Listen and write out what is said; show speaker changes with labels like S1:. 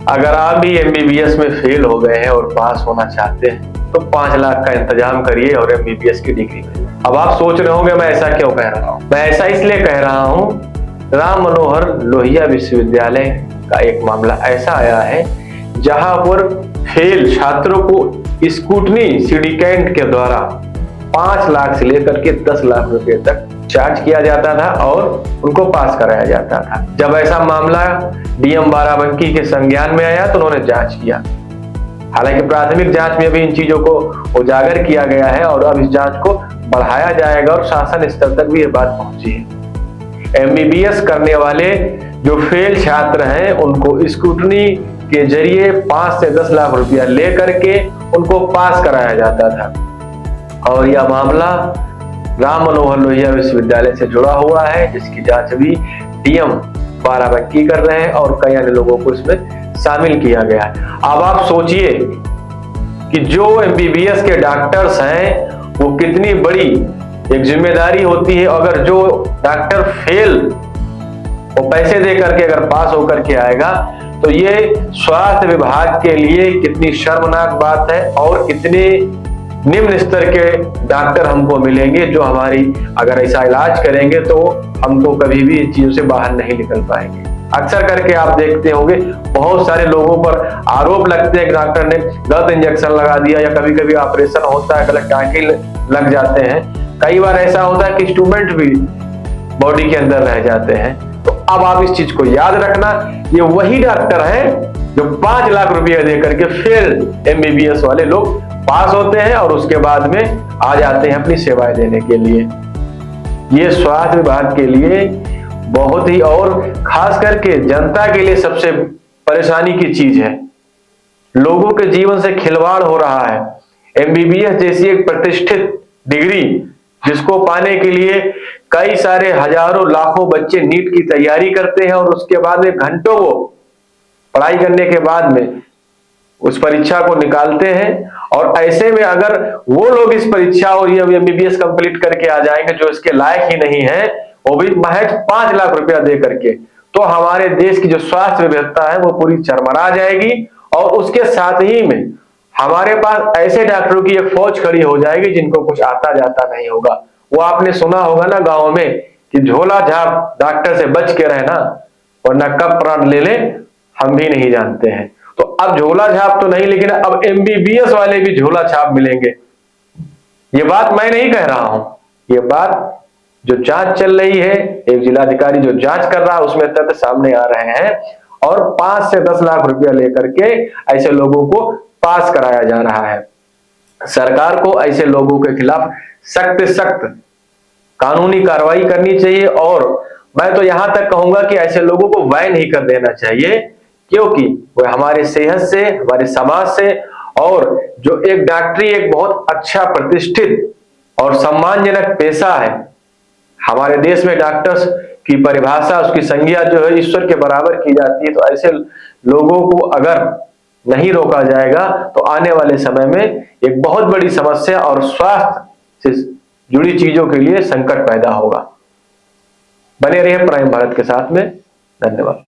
S1: अगर आप भी एमबीबीएस में फेल हो गए हैं और पास होना चाहते हैं तो 5 लाख का इंतजाम करिए और एमबीबीएस की डिग्री में। अब आप सोच रहे होंगे मैं ऐसा क्यों कह रहा हूँ। मैं ऐसा इसलिए कह रहा हूँ, राम मनोहर लोहिया विश्वविद्यालय का एक मामला ऐसा आया है जहां पर फेल छात्रों को स्कूटनी सिंडिकेट के द्वारा 5 लाख से लेकर के 10 लाख रुपए तक चार्ज किया जाता था और उनको पास कराया जाता था। जब ऐसा मामला डीएम बाराबंकी के संज्ञान में आया तो उन्होंने जांच किया। हालांकि प्राथमिक जांच में भी इन चीजों को उजागर किया गया है और अब इस जांच को बढ़ाया जाएगा और शासन स्तर तक भी ये बात पहुंची है। एमबीबीएस करने वाले जो फेल छात्र हैं उनको स्कूटनी के जरिए 5 से 10 लाख रुपया लेकर के उनको पास कराया जाता था और यह मामला राम मनोहर लोहिया विश्वविद्यालय से जुड़ा हुआ है, जिसकी जांच भी डीएम बाराबंकी कर रहे हैं और कई अन्य लोगों को इसमें शामिल किया गया है। अब आप सोचिए कि जो एमबीबीएस के डॉक्टर्स हैं वो कितनी बड़ी एक जिम्मेदारी होती है। अगर जो डॉक्टर फेल वो पैसे दे करके अगर पास होकर के आएगा तो ये स्वास्थ्य विभाग के लिए कितनी शर्मनाक बात है और कितने निम्न स्तर के डॉक्टर हमको मिलेंगे जो हमारी अगर ऐसा इलाज करेंगे तो हम तो कभी भी इन चीजों से बाहर नहीं निकल पाएंगे। अक्सर करके आप देखते होंगे बहुत सारे लोगों पर आरोप लगते हैं कि डॉक्टर ने गलत इंजेक्शन लगा दिया या कभी कभी ऑपरेशन होता है गलत टांके लग जाते हैं। कई बार ऐसा होता है कि इंस्ट्रूमेंट भी बॉडी के अंदर रह जाते हैं। तो अब आप इस चीज को याद रखना, ये वही डॉक्टर है जो 5 लाख रुपया देकर के फेल एमबीबीएस वाले लोग पास होते हैं और उसके बाद में आ जाते हैं अपनी सेवाएं देने के लिए। ये स्वास्थ्य विभाग के लिए बहुत ही और खास करके जनता के लिए सबसे परेशानी की चीज है। लोगों के जीवन से खिलवाड़ हो रहा है। एमबीबीएस जैसी एक प्रतिष्ठित डिग्री जिसको पाने के लिए कई सारे हजारों लाखों बच्चे नीट की तैयारी करते हैं और उसके बाद में घंटों वो पढ़ाई करने के बाद में उस परीक्षा को निकालते हैं और ऐसे में अगर वो लोग इस परीक्षा और ये एमबीबीएस कंप्लीट करके आ जाएंगे जो इसके लायक ही नहीं है, वो भी महज 5 लाख रुपया दे करके, तो हमारे देश की जो स्वास्थ्य व्यवस्था है वो पूरी चरमरा जाएगी और उसके साथ ही में हमारे पास ऐसे डॉक्टरों की एक फौज खड़ी हो जाएगी जिनको कुछ आता जाता नहीं होगा। वो आपने सुना होगा ना गाँव में कि झोला झाप डॉक्टर से बच के रहना वरना कब प्राण ले ले हम भी नहीं जानते हैं। तो अब झोला छाप तो नहीं लेकिन अब एमबीबीएस वाले भी झोला छाप मिलेंगे। ये बात मैं नहीं कह रहा हूं, ये बात जो जांच चल रही है, एक जिलाधिकारी जो जांच कर रहा है उसमें तथ्य सामने आ रहे हैं और 5 से 10 लाख रुपया लेकर के ऐसे लोगों को पास कराया जा रहा है। सरकार को ऐसे लोगों के खिलाफ सख्त से सख्त कानूनी कार्रवाई करनी चाहिए और मैं तो यहां तक कहूंगा कि ऐसे लोगों को बैन ही कर देना चाहिए, क्योंकि वह हमारे सेहत से, हमारे समाज से और जो एक डॉक्टरी एक बहुत अच्छा प्रतिष्ठित और सम्मानजनक पेशा है। हमारे देश में डॉक्टर्स की परिभाषा, उसकी संज्ञा जो है ईश्वर के बराबर की जाती है। तो ऐसे लोगों को अगर नहीं रोका जाएगा तो आने वाले समय में एक बहुत बड़ी समस्या और स्वास्थ्य से जुड़ी चीजों के लिए संकट पैदा होगा। बने रहिए प्राइम भारत के साथ में। धन्यवाद।